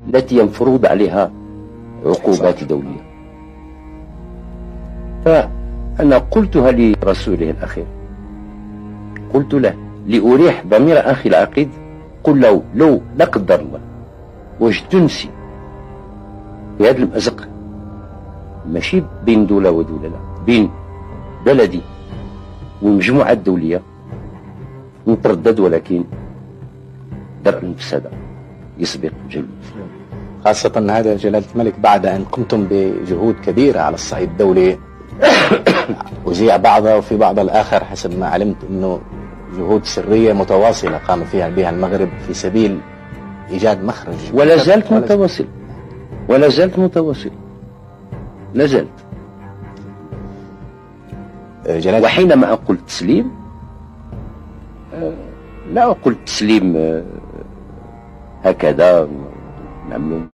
التي مفروض عليها عقوبات دولية. فأنا قلتها لرسوله الأخير، قلت له لأريح ضمير أخي العقيد، قل له لو لا قدر الله وجدت نفسي في هذا المأزق، ماشي بين دولة ودولة، لا، بين بلدي والمجموعة الدولية، نتردد، ولكن درء المفسدة يسبق جلب. خاصة هذا جلالة الملك بعد أن قمتم بجهود كبيرة على الصعيد الدولي وزيع بعضها، وفي بعض الآخر حسب ما علمت أنه جهود سرية متواصلة قام فيها بها المغرب في سبيل إيجاد مخرج. ولا زالت متواصل، ولا زالت متواصل، لا زالت. وحينما أقول تسليم، لا أقول تسليم هكذا نعمل